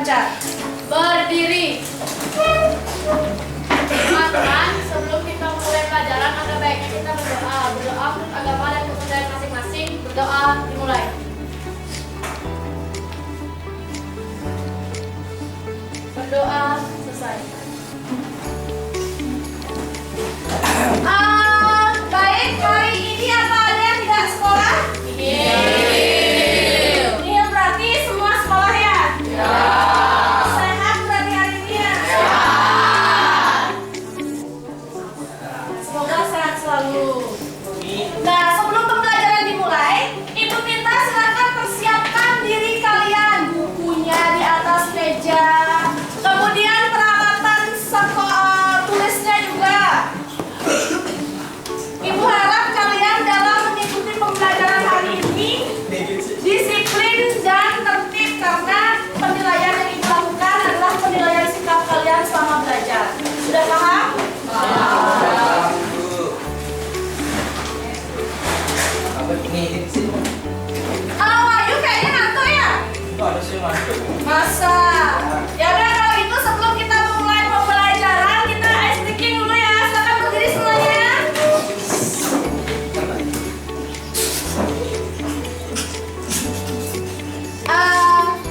belajar. Berdiri. Teman-teman, sebelum kita mulai pelajaran, ada baiknya kita berdoa. Berdoa menurut agama dan kepercayaan masing-masing. Berdoa dimulai. Berdoa selesai. Baik, hari ini apa ada yang tidak sekolah? Iya. Ini berarti semua sekolah ya? Ya. Sehat berarti hari ini ya? Sehat. Semoga sehat selalu. Nah, sebelum pembelajaran dimulai, Ibu minta silakan persiapkan diri kalian. Bukunya di atas meja. Kemudian peralatan sekolah tulisnya juga. Ibu harap kalian dalam mengikuti pembelajaran hari ini disiplin dan tertib, karena penilaian yang Ibu lakukan adalah penilaian sikap kalian selama belajar. Sudah paham? Paham. Wahyu kayaknya ngantuk ya? Masa? Ya udah, kalau itu sebelum kita mulai pembelajaran, kita ice breaking dulu ya. Silakan berdiri semuanya.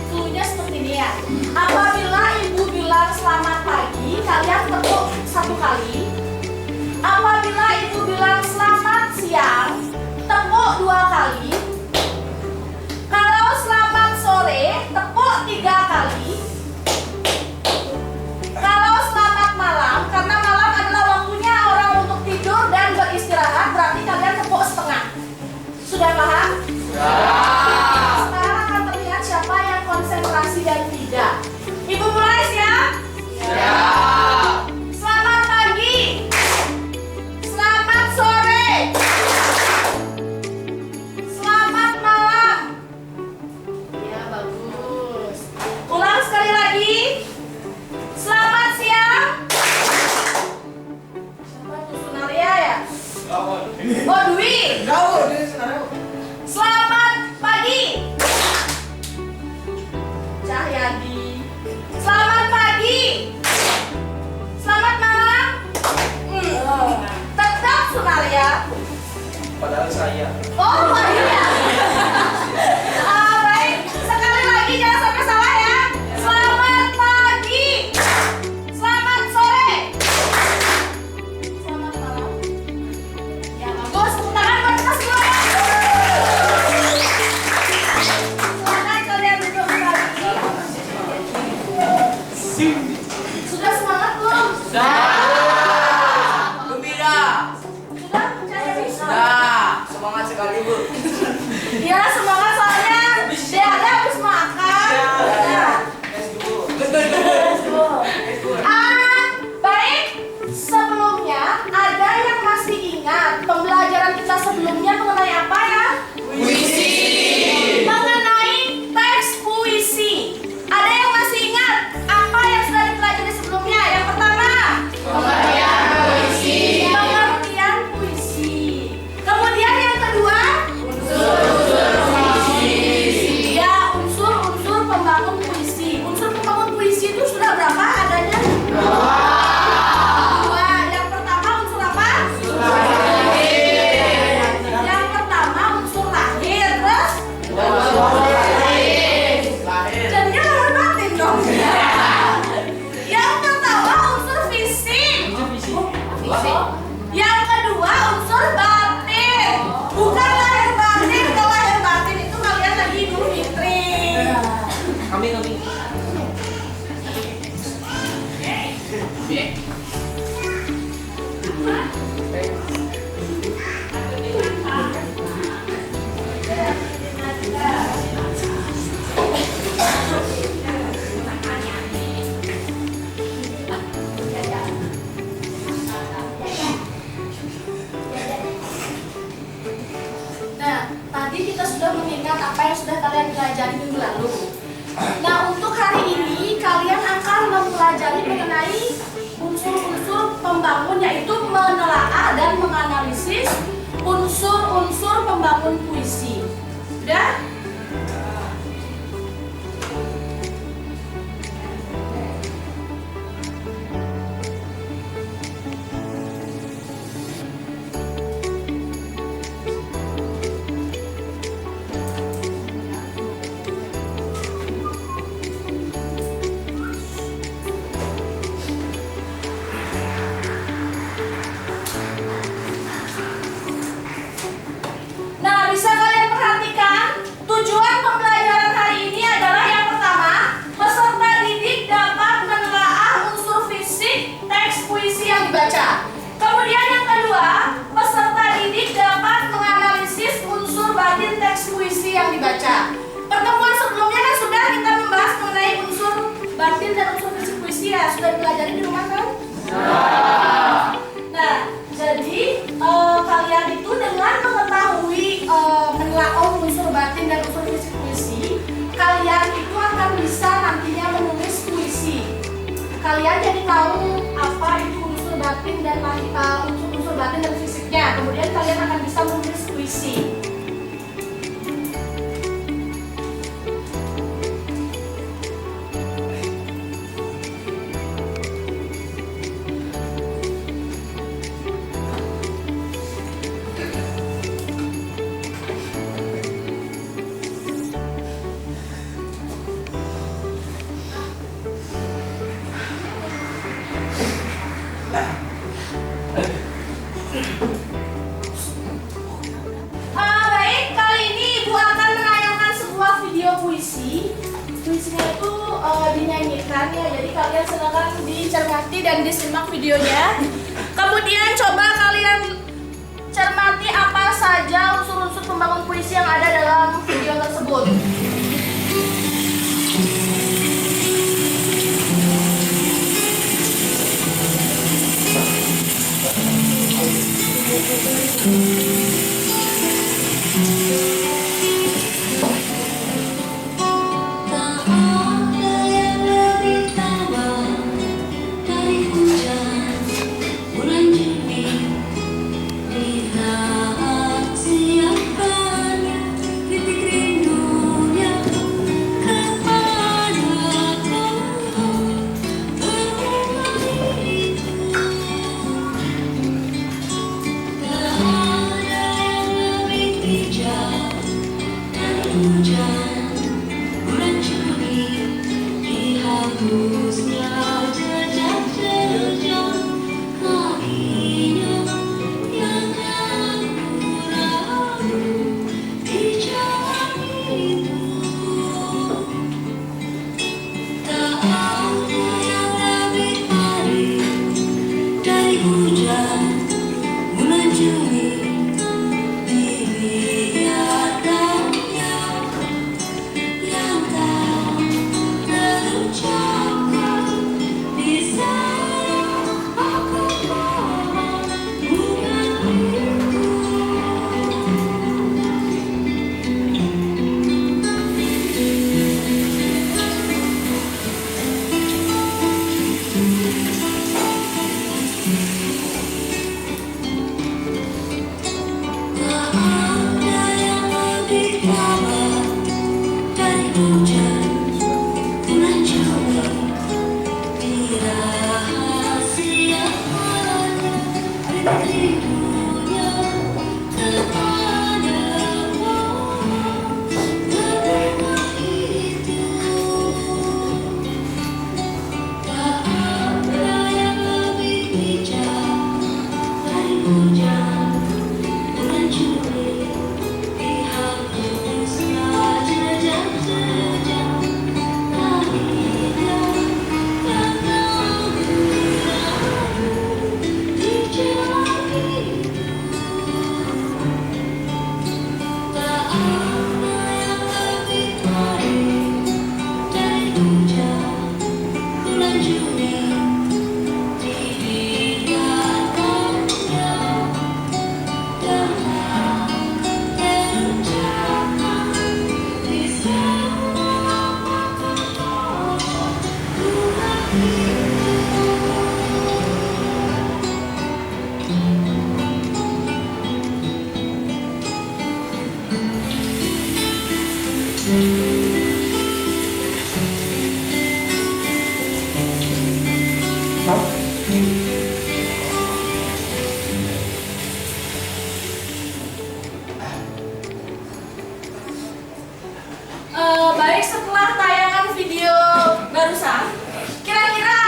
Cluenya seperti ini ya. Apabila Ibu bilang selamat pagi, kalian tepuk satu kali. Apabila Ibu bilang selamat siang, tepuk 2 kali. Kalau selamat sore, tepuk 3 kali. Kalau selamat malam, karena malam adalah waktunya orang untuk tidur dan beristirahat, berarti kalian tepuk setengah. Sudah paham? Sudah. Sekarang akan terlihat siapa yang konsentrasi dan tidak. Ibu mulai siap? Siap. Selamat pagi. Selamat sore. Selamat malam. Ya, bagus. Ulang sekali lagi. Selamat siang. Siapa itu, Sunaria ya? Oh, Dwi. Selamat pagi. Cahyadi. Selamat pagi. Selamat malam. Tetap Sunaria. Padahal saya. Oh iya. Baik, sekali lagi jangan sampai salah ya. Selamat pagi. Selamat sore. Selamat malam. Ya, bagus. Tepuk tangan buat kita semua ya. Silakan kalian duduk kembali. Sudah semangat belum? Gembira. Sudah percaya bisa? Semangat sekali, Bu. Ya, semangat soalnya dia ada habis makan. Ya. Baik, sebelumnya ada yang masih ingat pembelajaran kita sebelumnya mengenai apa ya? Puisi. Mengenai teks puisi. Ada yang masih ingat apa yang sudah dipelajari sebelumnya? Yang pertama, Pengertian puisi. pengertian puisi. Kemudian yang kedua, Unsur-unsur puisi. ya, unsur-unsur pembangun puisi. Unsur pembangun puisi itu sudah berapa adanya? Dua. Yang pertama unsur apa? Yang pertama unsur lahir, terus jadinya lahir batin dong. Yang pertama unsur fisik. Yang kedua unsur batin. Bukan lahir batin. Kalau lahir batin itu kalian lagi Idul Fitri. Kami. Nah, tadi kita sudah mengingat apa yang sudah kalian pelajari minggu lalu. Nah, untuk hari ini kalian akan mempelajari mengenai unsur-unsur pembangun, yaitu menelaah dan menganalisis unsur-unsur pembangun puisi. Sudah? dan unsur fisik puisi ya sudah dipelajari di rumah kan? Nah, jadi kalian itu dengan mengetahui menelaah unsur batin dan unsur fisik puisi, kalian itu akan bisa nantinya menulis puisi. Kalian jadi tahu apa itu unsur batin dan unsur batin dan fisiknya. Kemudian kalian akan bisa menulis puisi. Baik, kali ini Ibu akan menayangkan sebuah video puisi. Puisinya itu dinyanyikan ya, jadi kalian silakan dicermati dan disimak videonya. Kemudian coba kalian cermati apa saja unsur-unsur pembangun puisi yang ada dalam video tersebut. Baik, setelah tayangan video barusan, kira-kira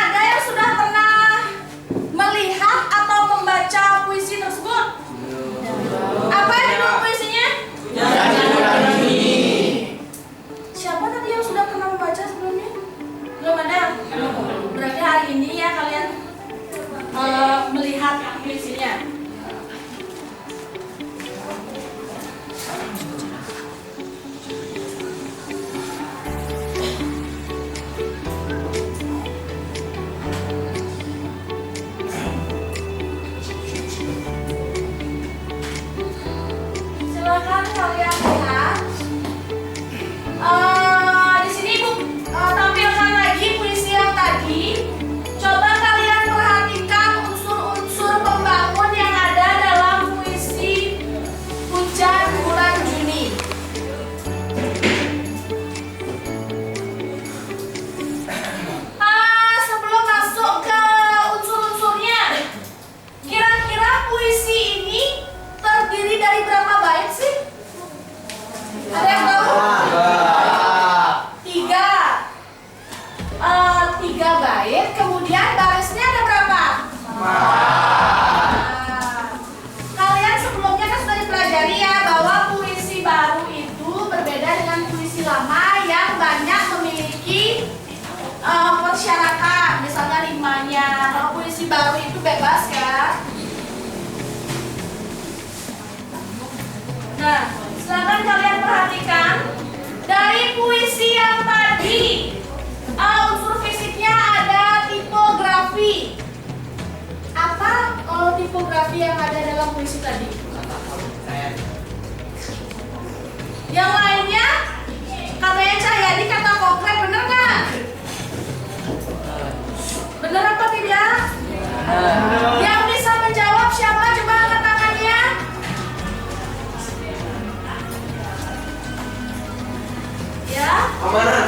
bebas ya. Nah, silakan kalian perhatikan dari puisi yang tadi. Unsur fisiknya ada tipografi. Apa tipografi yang ada dalam puisi tadi? Yang lainnya, katanya Cahyadi kata konkret, bener nggak? Bener apa tidak? Yang bisa menjawab siapa? Coba angkat tangannya. Ya. Amanah.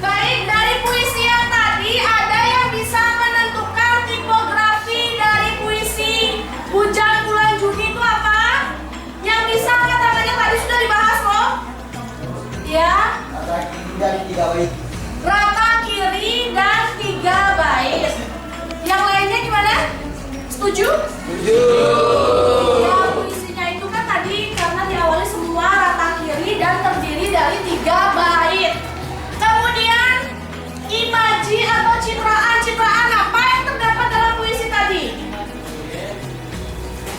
Baik, dari puisi yang tadi ada yang bisa menentukan tipografi dari puisi Hujan Bulan Juni itu apa? Yang bisa angkat tangannya, tadi sudah dibahas loh. Ya. Rata kiri dan 3 bait. Rata kiri dan 3 bait. Yang lainnya gimana? Setuju? Setuju. Ya, puisinya itu kan tadi karena diawali semua rata kiri dan terdiri dari 3 bait. Kemudian imaji atau citraan apa yang terdapat dalam puisi tadi?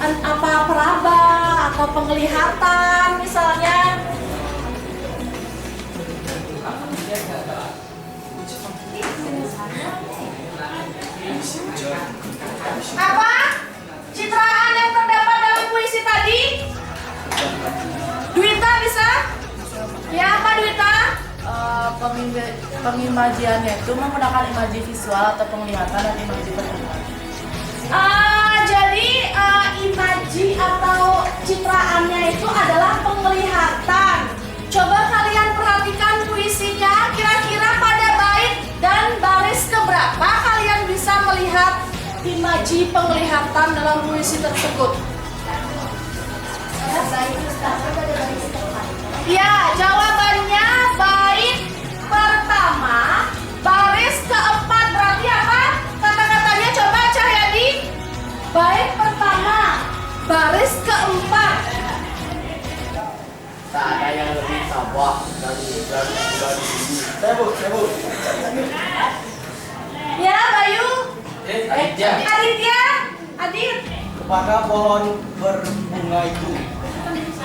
Apa peraba atau penglihatan misalnya? Apa? Citraan yang terdapat dalam puisi tadi? Dwita bisa? Ya, apa Dwita? Pengimajiannya itu menggunakan imaji visual atau penglihatan dan imaji pendengaran. Jadi imaji atau citraannya itu adalah penglihatan. Coba kalian perhatikan puisinya, kira-kira pada bait dan baris keberapa kalian bisa melihat imaji penglihatan dalam puisi tersebut? Ya, jawabannya bait pertama, baris keempat. Berarti apa? Kata-katanya coba Cahyadi. Bait pertama, baris keempat. Tak ada yang lebih tabah dan Sebut. Ya, Bayu. Aditya. Adit. Kepada pohon berbunga itu.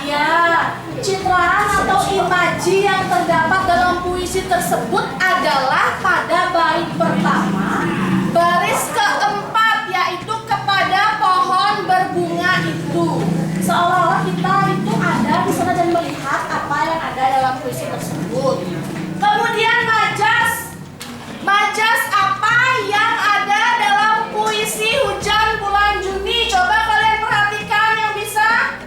Ya, citraan atau imaji yang terdapat dalam puisi tersebut adalah pada bait pertama, baris keempat, yaitu kepada pohon berbunga itu. Seolah-olah kita itu ada di sana dan melihat apa yang ada dalam puisi tersebut. Kemudian majas apa yang ada dalam puisi Hujan Bulan Juni? Coba kalian perhatikan yang bisa.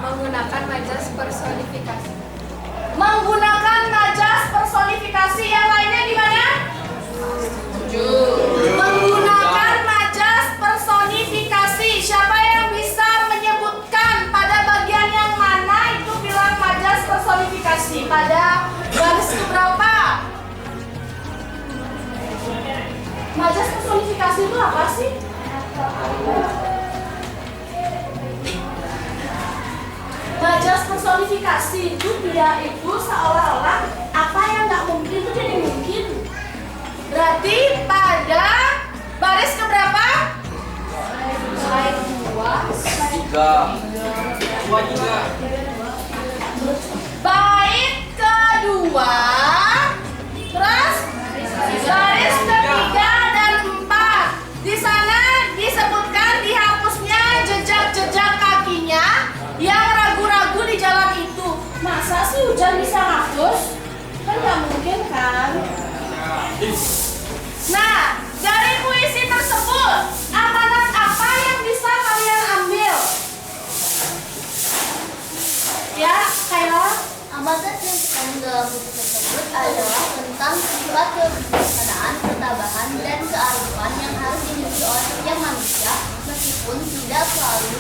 Menggunakan majas personifikasi. Menggunakan majas personifikasi. Yang lainnya gimana? Menggunakan majas personifikasi. Siapa yang bisa menyebutkan pada bagian yang mana itu bilang majas personifikasi? Pada baris keberapa? Majas personifikasi itu apa sih? Majas personifikasi itu dia itu seolah-olah apa yang nggak mungkin itu jadi mungkin. Berarti pada baris keberapa? Slide 2. Bait kedua. Terus baris ketiga dan 4. Di sana disebutkan dihapusnya jejak-jejak kakinya yang ragu-ragu di jalan itu. Masa sih hujan bisa ngapus? Kan nggak mungkin kan? Nah, dari puisi tersebut, amanat apa yang bisa kalian ambil? Ya, Kayla? Amanat yang terkandung dalam buku tersebut adalah tentang sifat kebijaksanaan, ketabahan, dan kearifan yang harus dimiliki oleh setiap manusia, meskipun tidak selalu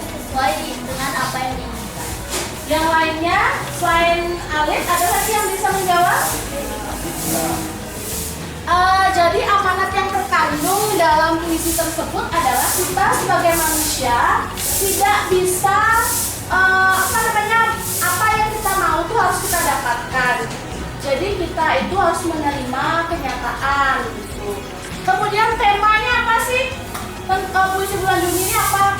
sesuai dengan apa yang diinginkan. Yang lainnya, selain Alif, ada lagi yang bisa menjawab? Jadi amanat yang terkandung dalam puisi tersebut adalah kita sebagai manusia tidak bisa apa yang kita mau itu harus kita dapatkan. kita itu harus menerima kenyataan gitu. Kemudian temanya apa sih? Puisi bulan Juni ini apa?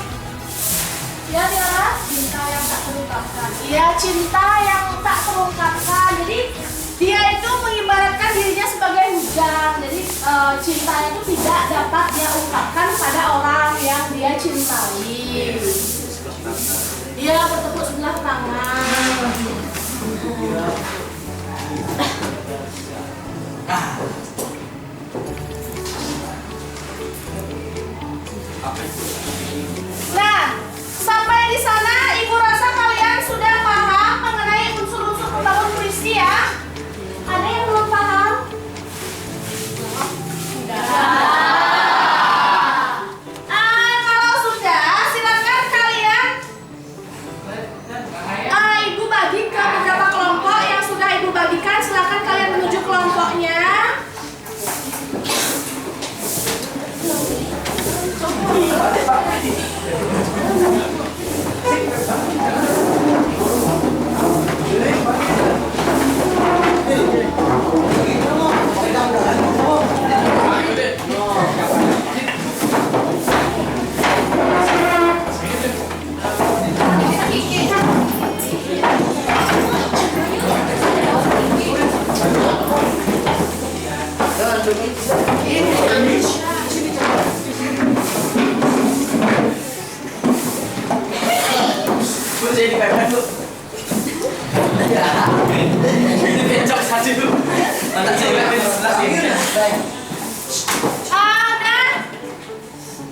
Ya Tiara? Cinta yang tak terungkapkan. Ya, cinta yang tak terungkapkan. Jadi dia itu mengibaratkan dirinya sebagai hujan. Jadi cintanya itu tidak dapat dia ungkapkan pada orang yang dia cintai. Dia bertepuk sebelah tangan. Nah, sampai di sana Ibu rasa kalian sudah paham mengenai unsur-unsur pembangun puisi ya? Ada yang belum paham? Kalau sudah, silakan kalian Ibu bagi ke beberapa kelompok yang sudah Ibu bagikan. Silakan kalian menuju kelompoknya.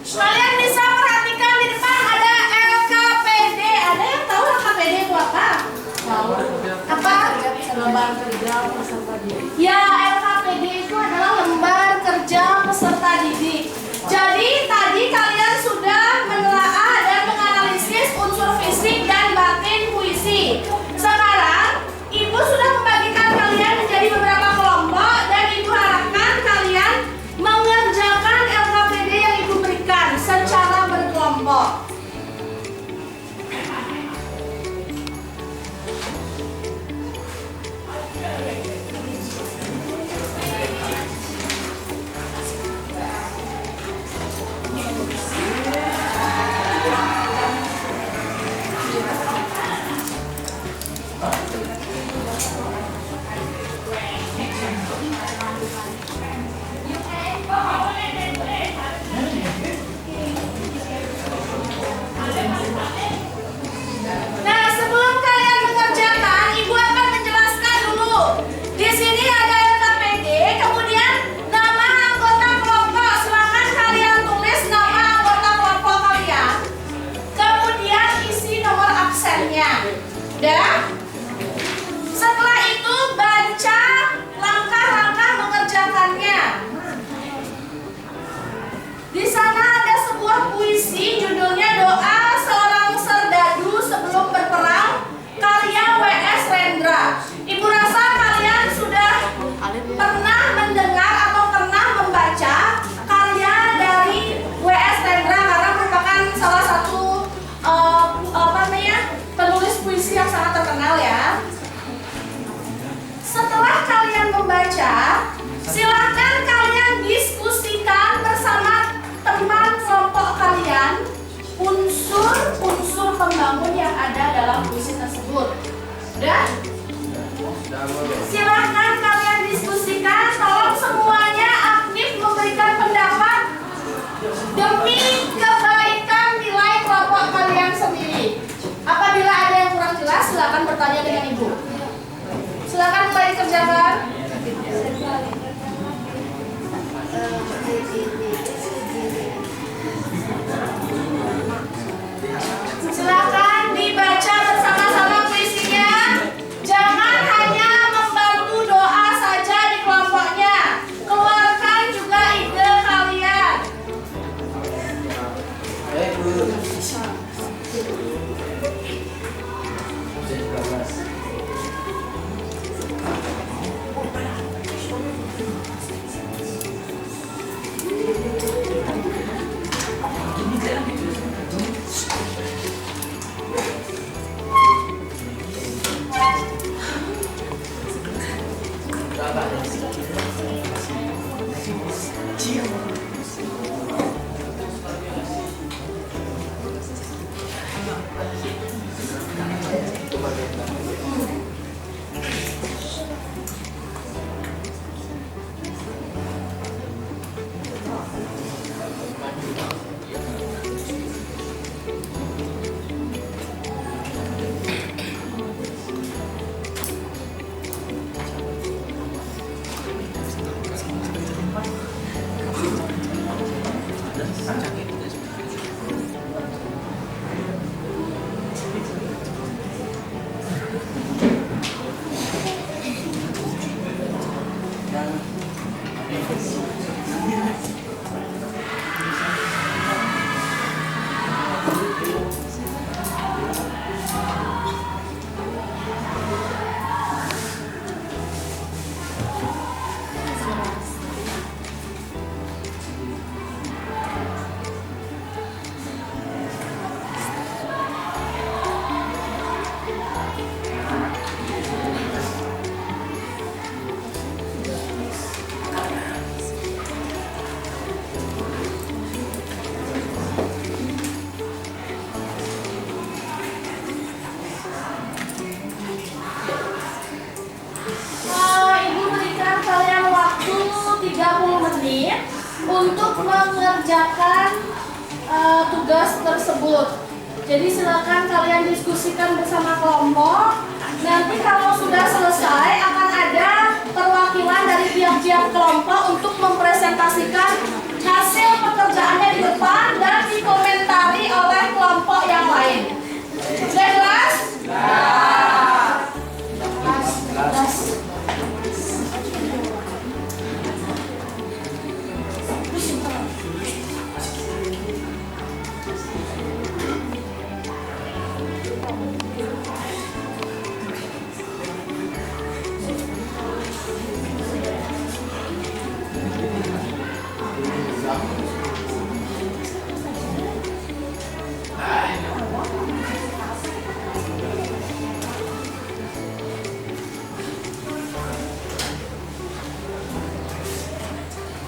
Kalian bisa perhatikan di depan ada LKPD. Ada yang tahu LKPD itu apa? Tahu. Apa? Lembar kerja peserta didik. Ya, LKPD itu adalah lembar kerja peserta didik. Jadi tadi kalian sudah menelaah dan menganalisis unsur fisik dan batin puisi. Sekarang Ibu sudah membagikan kalian menjadi beberapa kelompok dan Ibu harapkan kalian mengerjakan LKPD yang Ibu berikan secara berkelompok. Nah, sebelum kalian mengerjakan, Ibu akan menjelaskan dulu. Di sini ada LKPD, kemudian nama anggota kelompok. Silakan kalian tulis nama anggota kelompok kalian. Kemudian isi nomor absennya. Udah? Setelah itu baca langkah-langkah mengerjakannya. Di sana ada sebuah puisi judulnya Doa Seorang Serdadu Sebelum Berperang, karya W.S. Rendra. Ibu rasa kalian sudah pernah mendengar atau pernah membaca karya dari W.S. Rendra karena merupakan salah satu penulis puisi yang sangat terkenal ya. Setelah kalian membaca, silakan kalian diskusikan bersama teman kelompok kalian unsur-unsur pembangun yang ada dalam puisi tersebut. Udah? Silahkan kalian diskusikan. Tolong semuanya aktif memberikan pendapat demi kebaikan nilai kelompok kalian sendiri. Apabila ada yang kurang jelas, silakan bertanya dengan Ibu. Silakan mulai dikerjakan. Silakan dibaca bersama-sama puisinya. Jangan hanya membantu doa saja di kelompoknya. Keluarkan juga ide kalian. coba lihat. Ibu berikan kalian waktu 30 menit untuk mengerjakan tugas tersebut. Jadi silakan kalian diskusikan bersama kelompok. Nanti kalau sudah selesai akan ada perwakilan dari tiap-tiap kelompok untuk mempresentasikan hasil pekerjaannya di depan dan dikomentari oleh kelompok yang lain. Sudah jelas? Jelas.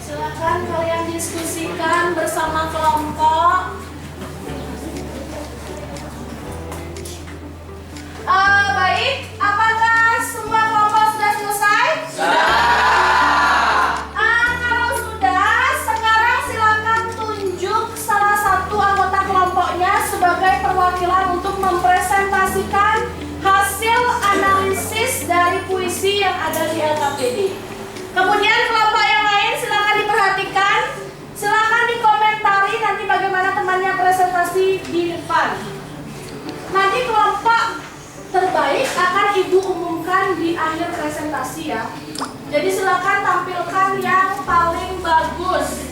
Silakan kalian diskusikan bersama kelompok. Baik, apakah semua kelompok sudah selesai? Kalau sudah, sekarang silakan tunjuk salah satu anggota kelompoknya sebagai perwakilan untuk mempresentasikan hasil analisis dari puisi yang ada di LKPD. Kemudian kelompok yang lain silakan diperhatikan, silakan dikomentari nanti bagaimana temannya presentasi di depan. Nanti kelompok terbaik akan ibu umumkan di akhir presentasi ya. Jadi silakan tampilkan yang paling bagus.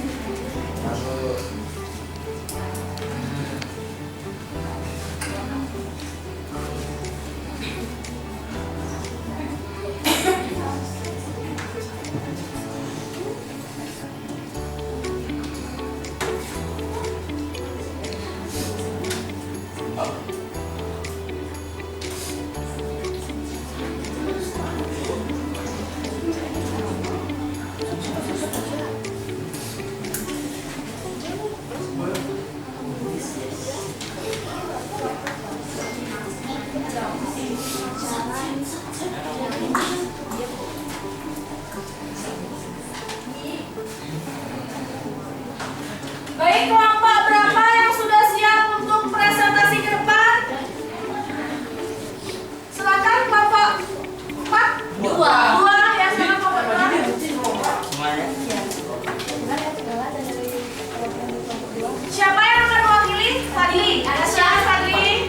Baik, kelompok berapa yang sudah siap untuk presentasi ke depan? Silakan kelompok 4. Dua ya, silakan kelompok 2. Semuanya. Siapa yang akan mewakili? Fadli. Ada siapa Fadli?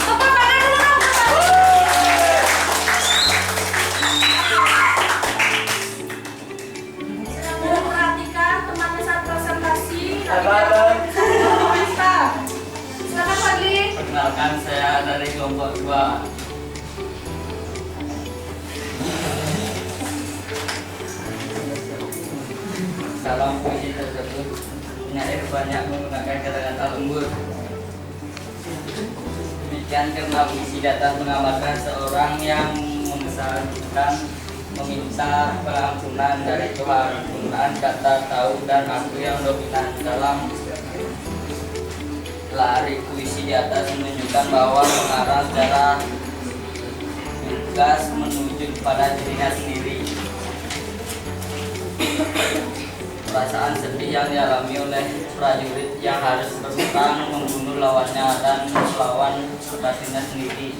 Tepuk tangan dulu dong. Silakan perhatikan temannya saat presentasi. Silakan Fadli. Perkenalkan, saya dari kelompok 2. Dalam puisi tersebut penyair banyak menggunakan kata-kata lembut. Demikian karena puisi datang mengamalkan seorang yang membesarkan meminta pengampunan dari Tuhan, penggunaan kata tahu dan aku yang dominan dalam pelari puisi di atas menunjukkan bahwa pengarang secara tegas menuju kepada dirinya sendiri. Perasaan sedih yang dialami oleh prajurit yang harus berperang membunuh lawannya dan melawan batinnya sendiri.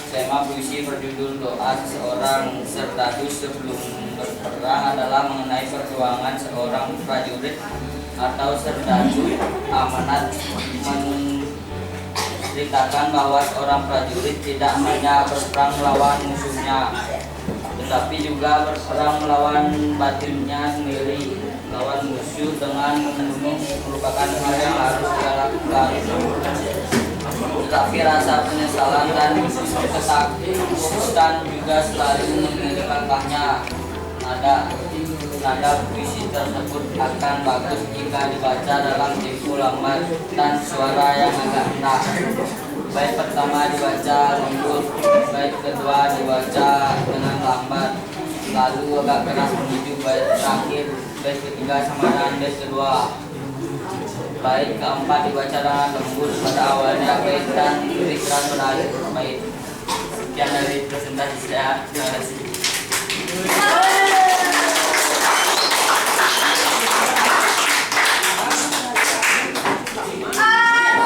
Tema puisi berjudul Doa Seorang Serdadu Sebelum Berperang adalah mengenai perjuangan seorang prajurit atau serdadu. Amanat menceritakan bahwa seorang prajurit tidak hanya berperang melawan musuhnya, tetapi juga berperang melawan batinnya sendiri. Melawan musuh dengan membunuh merupakan hal yang harus dia lakukan. Tetapi rasa penyesalan dan ketakutan juga selalu mengiringi langkahnya. Nada puisi tersebut akan bagus jika dibaca dalam tempo lambat dan suara yang agak rendah. Bait pertama dibaca lembut, bait kedua dibaca dengan lambat, lalu agak keras menuju bait terakhir, bait ketiga sama dengan bait kedua. Bait keempat dibaca dengan lembut pada awalnya bait dan lebih keras pada akhir bait. Sekian dari presentasi saya. Terima kasih.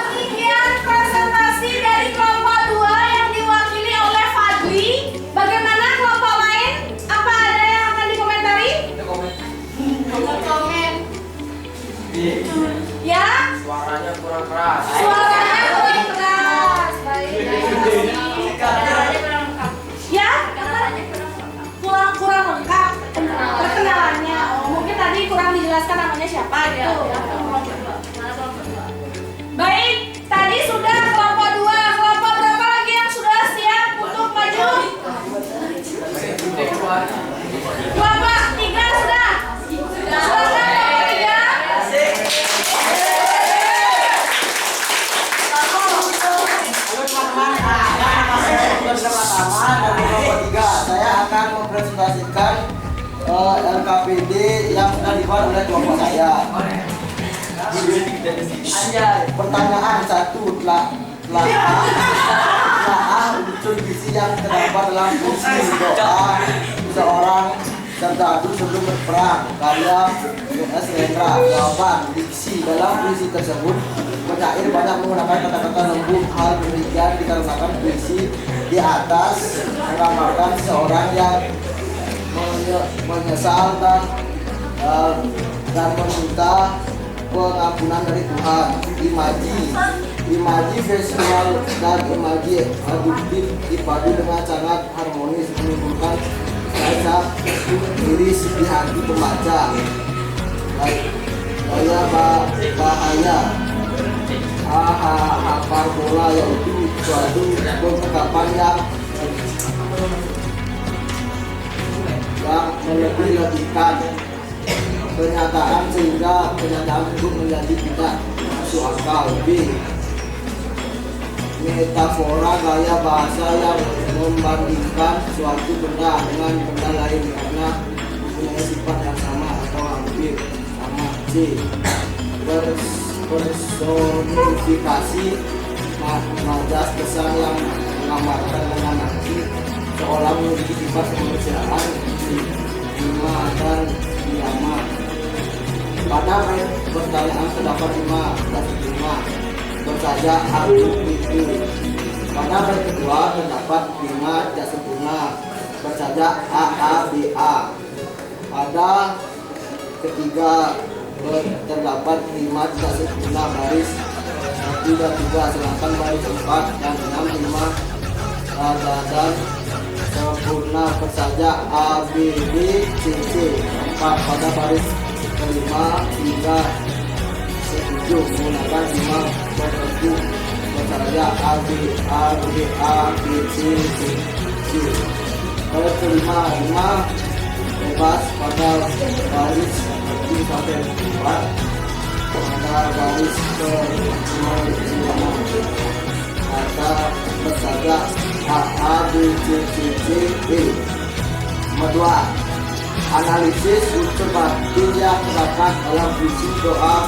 Demikian presentasi dari kelompok 2 yang diwakili oleh Fadli. Bagaimana kelompok lain? Apa ada yang akan dikomentari? Komen. Ya? Suaranya kurang keras. Suaranya kurang keras. Baik. Ya? Kurang lengkap perkenalannya. Oh, mungkin tadi kurang dijelaskan namanya siapa gitu. Baik, tadi sudah kelompok 2. Kelompok berapa lagi yang sudah siap untuk maju? Kelompok 3 sudah? Silakan kelompok 3. Bersama-sama dari kelompok 3, saya akan mempresentasikan LKPD yang sudah dibuat oleh kelompok saya. Pertanyaan 1, telah unsur visi yang terdapat dalam puisi Doa Seorang Serdadu Sebelum Berperang karya U.S. Rendra. Jawaban, diksi dalam puisi tersebut penyair banyak menggunakan kata-kata lembut. Hal demikian dikarenakan puisi di atas menggambarkan seorang yang menyesal dan meminta pengampunan dari Tuhan. Imaji visual dan imaji aduktif dipadu dengan sangat harmonis menimbulkan rasa iris di hati pembaca. Gaya bahaya parbola yaitu suatu pengungkapan yang melebih-lebihkan kenyataan sehingga kenyataan itu menjadi tidak masuk akal. B. Metafora gaya bahasa yang membandingkan suatu benda dengan benda lain karena mempunyai sifat yang sama atau hampir sama. C. Personifikasi majas kesan yang menggambarkan dengan arti seolah memiliki sifat kemanusiaan, lima dan kiamat. Pada pertanyaan terdapat 5 bersaja aku itu. Pada bait kedua terdapat 5 tidak sempurna bersaja A. Pada ketiga terdapat 5 tidak sempurna baris 1 dan 3, sedangkan baris 4 dan 6 dan sempurna bersaja A, B, D, C, 4. Pada baris kelima 3 setuju menggunakan 5 berbentuk bersaja A, B, C, C. Baris kelima 5 bebas pada baris 1 sampai 4. Pada baris ke-5 ada bersaja A, B, C, D. Nomor 2, analisis unsur batin yang terdapat dalam puisi Doa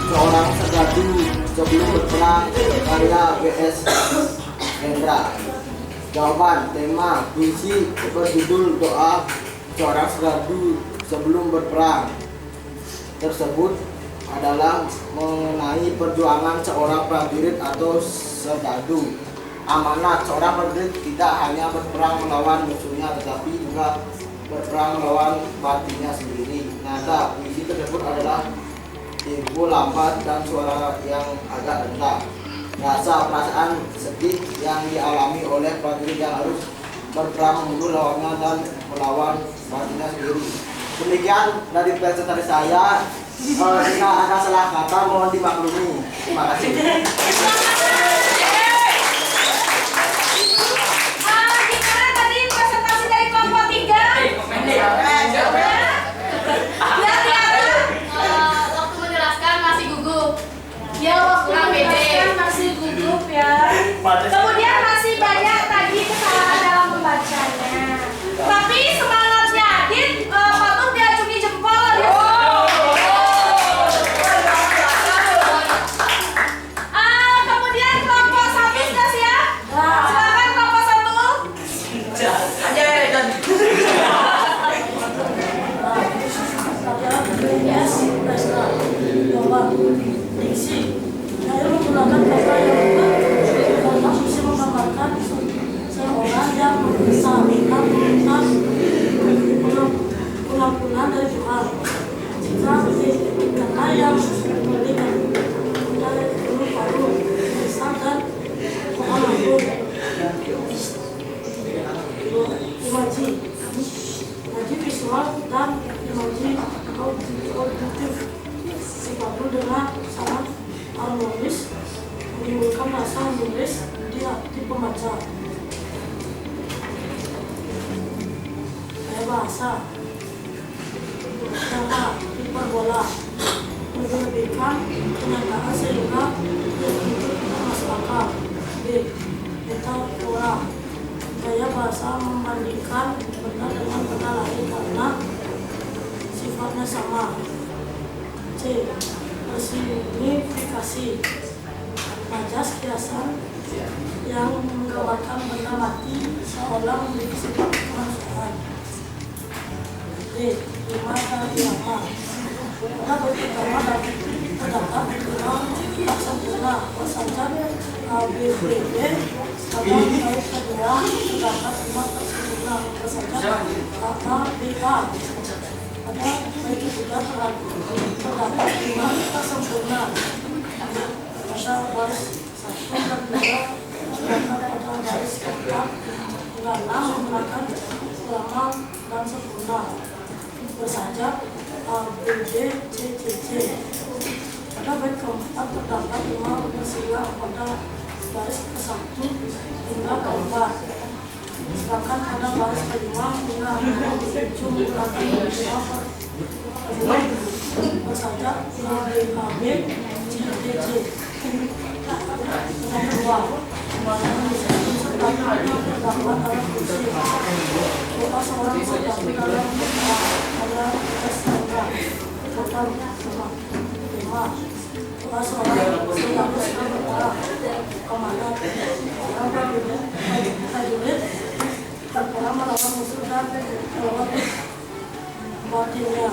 seorang serdadu sebelum berperang, karya B.S. Hendra. Jawaban, tema, puisi berjudul Doa Seorang Serdadu Sebelum Berperang tersebut adalah mengenai perjuangan seorang prajurit atau serdadu. Amanat seorang prajurit tidak hanya berperang melawan musuhnya, tetapi juga berperang melawan batinnya sendiri. Nada puisi tersebut adalah tempo lambat dan suara yang agak rendah. Rasa perasaan sedih yang dialami oleh prajurit yang harus berperang membunuh lawannya dan melawan batinnya sendiri. Demikian dari presentasi saya. Jika ada salah kata mohon dimaklumi. Terima kasih. Gimana tadi presentasi dari kelompok 3? Waktu menjelaskan masih gugup. Ya, waktu Kurang pede. menjelaskan masih gugup ya. Kemudian masih banyak tadi kesalahan dalam membacanya. Tapi semangatnya Adit patut diacungi jempol ya. Kemudian kelompok 1 sudah siap? Silakan kelompok 1. Diksi, saya menggunakan kata yang tepat karena bisa menggambarkan seorang yang mengesahkan tentang pengampunan dari Tuhan. Jika kata yang memberikan dari paru-paru, lisan dan pengampun, imaji visual dan imaji auditif dipadu dengan sangat harmonis menimbulkan rasa menulis di hati pembaca. Gaya bahasa kata hiperbola melebihkan kenyataan sehingga bentuk tidak masuk akal. B. Metafora, gaya bahasa membandingkan benda dengan benda lain karena sifatnya sama. C. Personifikasi, majas kiasan yang menggambarkan benda mati seolah memiliki sifat kemanusiaan. D. Lima dari lama, pada bab pertama terdapat dikenal tak sempurna bersajar A, B, B, B. Pada bab kedua terdapat lima tak sempurna bersajar A, B, A. Pada bab ketiga terdapat lima tak sempurna. Pada baris 1 dan 2 terdapat pada baris keempat hingga 6 menggunakan ulangan dan sempurna bersajar A, B, B, C, C, C. Pada bait keempat terdapat 5 bersilang pada baris ke-1 hingga ke-4. Sedangkan pada baris ke-5 hingga ke-7 menggunakan 5 bersajar A, B, A, B, C, C, C. Yang kedua, terdapat dalam kursi doa seorang serdadu dalam ada tersangka total 5. Doa seorang serdadu sedang berperang komandan orang prajurit berperang melawan musuh dan melawan batinnya.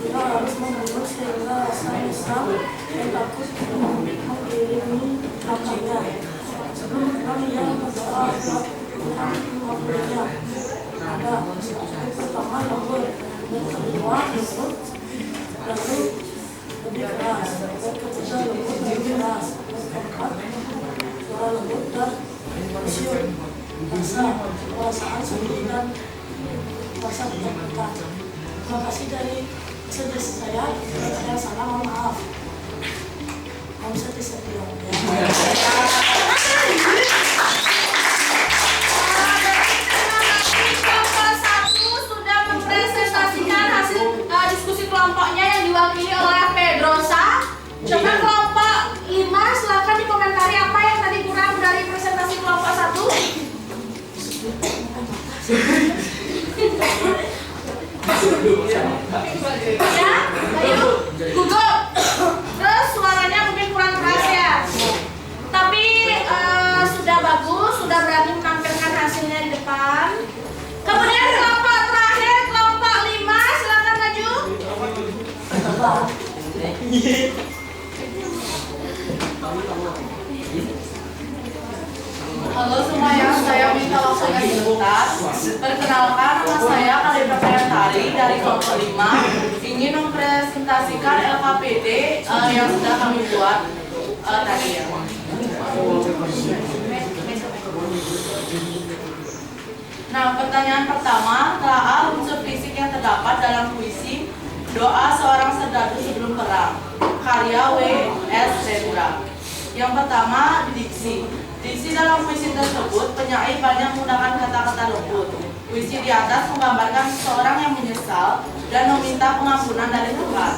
Dia harus membunuh sehingga rasa nyesal dan takut mengiringi langkahnya. Sebelum berperang ia berdoa agar Tuhan mengampuninya. Ada yang pertama lembut, yang kedua lembut, lalu lebih keras, yang ketiga lembut lebih keras, yang keempat suara lembut dan bersiul, perasaan sedih dan rasa ketakutan. Terima kasih dari sugesti saya salah, mohon maaf. Om sedih-sedih. Diskusi kelompoknya yang diwakili oleh Pedrosa. Coba kelompok 5 silakan dikomentari apa yang tadi kurang dari presentasi kelompok 1. Ya, ayo gugup. Halo semuanya, saya minta waktunya sebentar. Perkenalkan, nama saya Kalibra Tari dari kelompok 5. Ingin mempresentasikan LKPD yang sudah kami buat tadi ya. Nah, pertanyaan pertama, telah unsur fisik yang terdapat dalam puisi Doa Seorang Serdadu Sebelum Perang, karya W.S. Rendra. Yang pertama, diksi. Diksi dalam puisi tersebut, penyair banyak menggunakan kata-kata lembut. Puisi di atas menggambarkan seseorang yang menyesal dan meminta pengampunan dari Tuhan.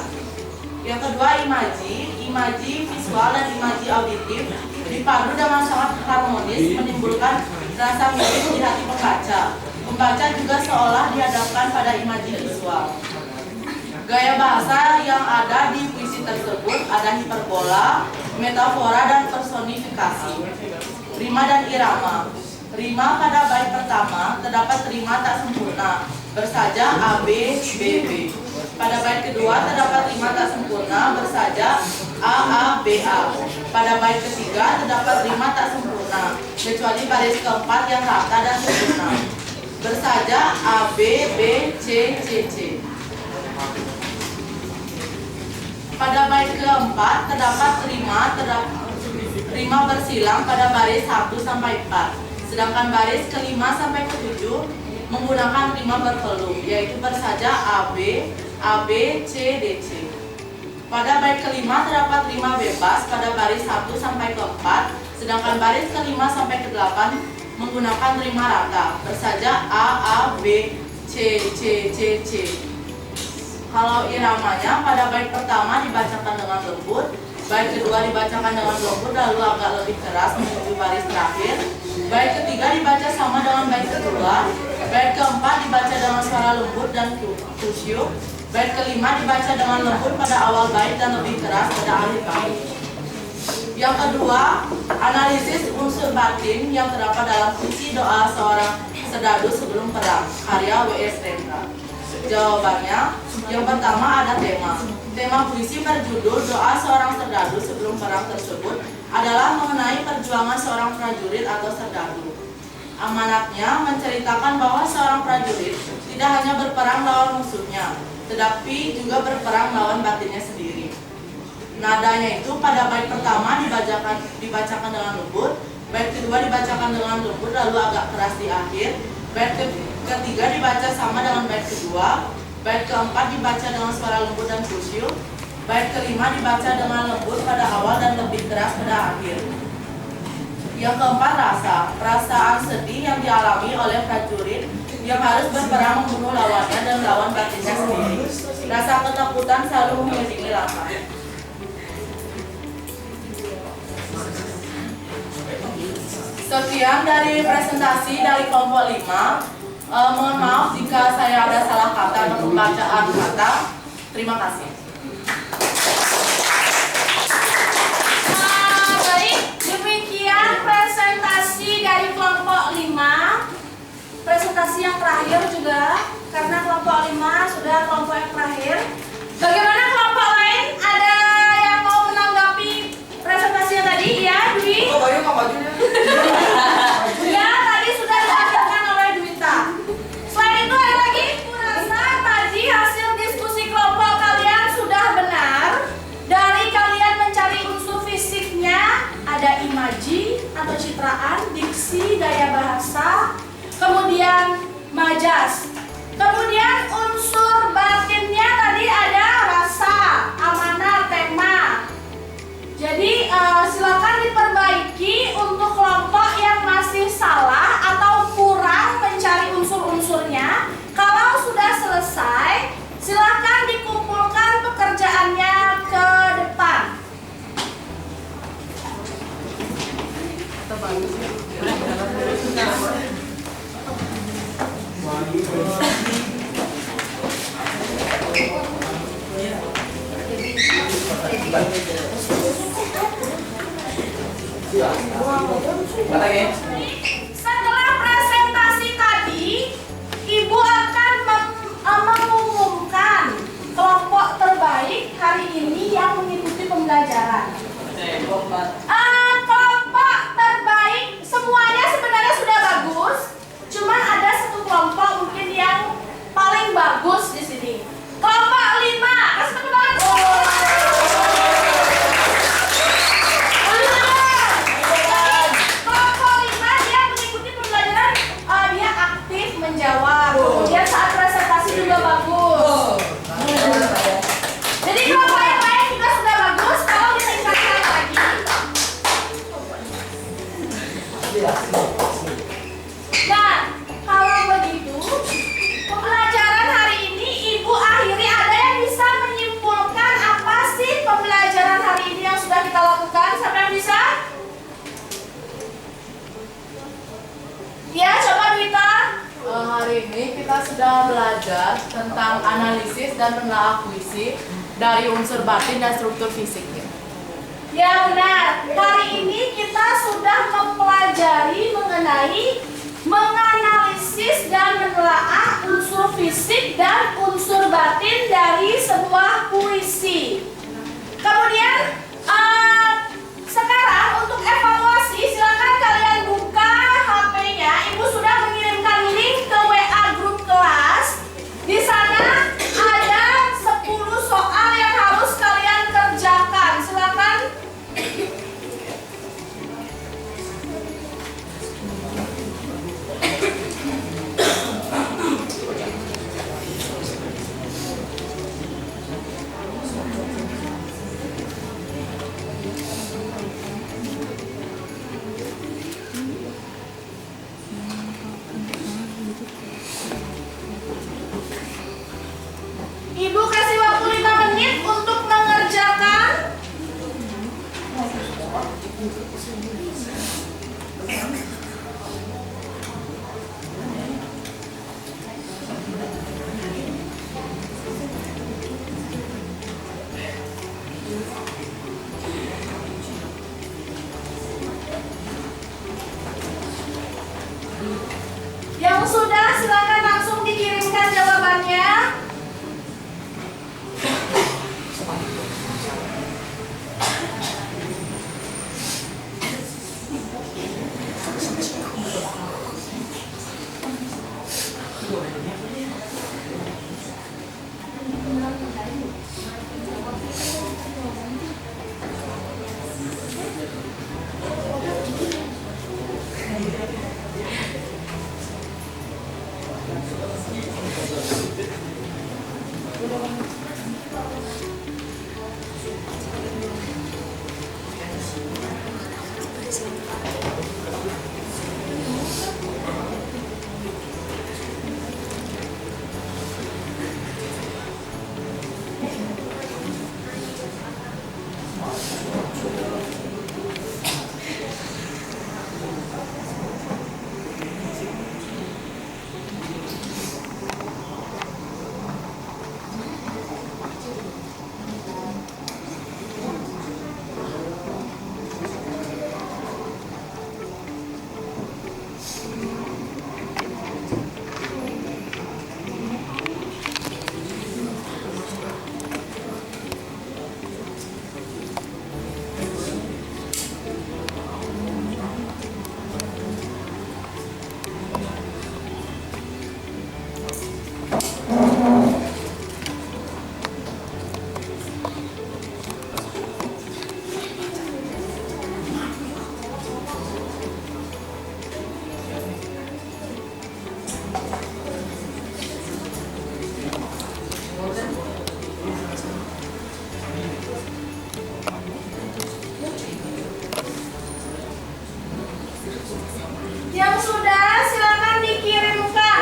Yang kedua, imaji. Imaji visual dan imaji auditif dipadu dengan sangat harmonis, menimbulkan rasa miris di hati pembaca. Pembaca juga seolah dihadapkan pada imaji visual. Gaya bahasa yang ada di puisi tersebut ada hiperbola, metafora, dan personifikasi. Rima dan irama. Rima pada bait pertama terdapat rima tak sempurna, bersaja A, B, B, B. Pada bait kedua terdapat rima tak sempurna, bersaja A, B, A. Pada bait ketiga terdapat rima tak sempurna, kecuali baris keempat yang rata dan sempurna, bersaja A, B, B, C, C, C. Pada bait keempat terdapat rima bersilang pada baris 1 sampai 4. Sedangkan baris ke-5 sampai ke-7 menggunakan rima berkelum, yaitu bersaja AB, AB, C, D, C. Pada bait ke-5 terdapat rima bebas pada baris 1 sampai ke-4, sedangkan baris ke-5 sampai ke-8 menggunakan rima rata, bersaja A, A, B, C, C, C, C. Kalau iramanya, pada bait pertama dibacakan dengan lembut, bait kedua dibacakan dengan lembut lalu agak lebih keras menuju baris terakhir. Bait ketiga dibaca sama dengan bait kedua. Bait keempat dibaca dengan suara lembut dan khusyuk. Bait kelima dibaca dengan lembut pada awal bait dan lebih keras pada akhir bait. Yang kedua, analisis unsur batin yang terdapat dalam puisi Doa Seorang Serdadu Sebelum Perang, karya W.S. Rendra. Jawabannya, yang pertama ada tema. Tema puisi berjudul Doa Seorang Serdadu Sebelum Perang tersebut adalah mengenai perjuangan seorang prajurit atau serdadu. Amanatnya menceritakan bahwa seorang prajurit tidak hanya berperang lawan musuhnya, tetapi juga berperang lawan batinnya sendiri. Nadanya itu pada bait pertama dibacakan dengan lembut, bait kedua dibacakan dengan lembut lalu agak keras di akhir, bait ketiga dibaca sama dengan bait kedua, bait keempat dibaca dengan suara lembut dan khusyuk, bait kelima dibaca dengan lembut pada awal dan lebih keras pada akhir. Yang keempat, rasa. Perasaan sedih yang dialami oleh prajurit yang harus berperang membunuh lawannya dan lawan batinnya sendiri. Rasa ketakutan selalu mengiringi rasa. Sekian dari presentasi dari kelompok 5. Mohon maaf jika saya ada salah kata atau pembacaan kata. Terima kasih. Baik, demikian presentasi dari kelompok 5. Presentasi yang terakhir juga, karena kelompok 5 sudah kelompok yang terakhir. Bagaimana kelompok lain? Ada yang mau menanggapi presentasinya tadi? Ya, Dwi? Ya, tadi sudah diajarkan oleh Dwita. Selain itu ada lagi? Kurasa tadi hasil diskusi kelompok kalian sudah benar. Dari kalian mencari unsur fisiknya, ada imaji atau citraan, diksi, gaya bahasa, kemudian majas. Kemudian unsur batinnya tadi ada rasa, amanah, tema. Jadi silakan diperbaiki untuk kelompok yang masih salah atau kurang mencari unsur-unsurnya. Kalau sudah selesai, silakan dikumpulkan pekerjaannya ke depan. Setelah presentasi tadi, Ibu akan mengumumkan kelompok terbaik hari ini yang belajar tentang analisis dan menelaah puisi dari unsur batin dan struktur fisiknya. Ya benar, hari ini kita sudah mempelajari mengenai menganalisis dan menelaah unsur fisik dan unsur batin dari sebuah puisi. Kemudian sekarang untuk evaluasi silakan kalian buka HP-nya. Ibu sudah mengirimkan link ke WA grup kelas. Di sana ada 10 soal yang harus kalian kerjakan. Silakan. Ibu kasih waktu 5 menit untuk mengerjakan. Yang sudah silakan langsung dikirimkan jawabannya. Yang sudah silakan dikirimkan.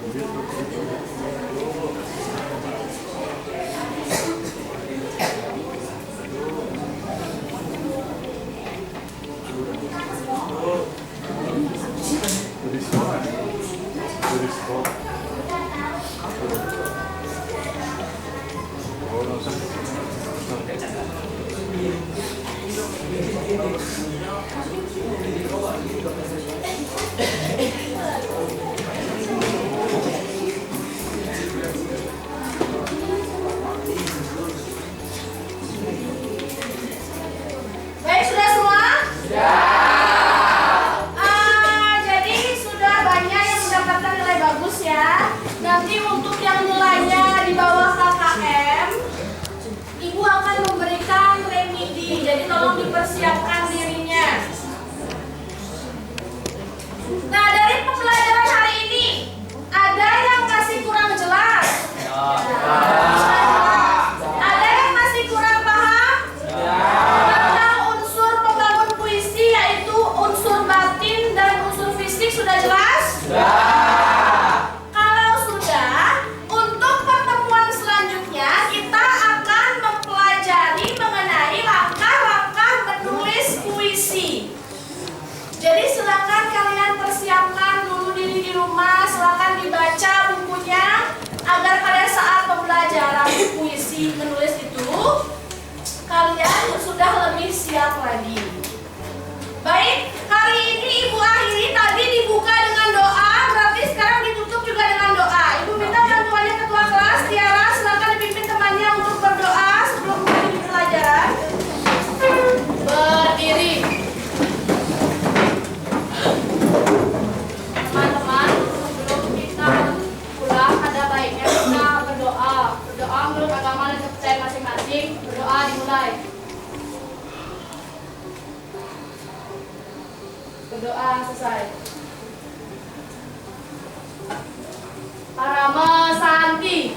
Baik, sudah semua? Jadi sudah banyak yang mendapatkan nilai bagus ya. Nanti untuk yang nilainya di bawah KKM, Ibu akan memberikan remedi. Jadi tolong dipersiapkan dirinya. Nah, dari pembelajaran hari ini, ada yang masih kurang jelas? Ada yang masih kurang paham? Tentang unsur pembangun puisi, yaitu unsur batin dan unsur fisik, sudah jelas? Kalau sudah, untuk pertemuan selanjutnya kita akan mempelajari mengenai langkah-langkah menulis puisi. Jadi silakan kalian persiapkan dulu diri di rumah, silakan dibaca bukunya agar pada saat pembelajaran puisi menulis itu kalian sudah lebih siap lagi. Baik, hari ini Ibu akhiri, tadi dibuka dengan doa, berarti sekarang ditutup juga dengan doa. Ibu minta bantuannya ketua kelas, Tiara, silakan dipimpin temannya untuk berdoa sebelum memulai pelajaran. Berdiri. Teman-teman, sebelum kita pulang ada baiknya kita berdoa. Berdoa menurut agama dan kepercayaan masing-masing. Berdoa dimulai. Berdoa selesai. Parama Santi.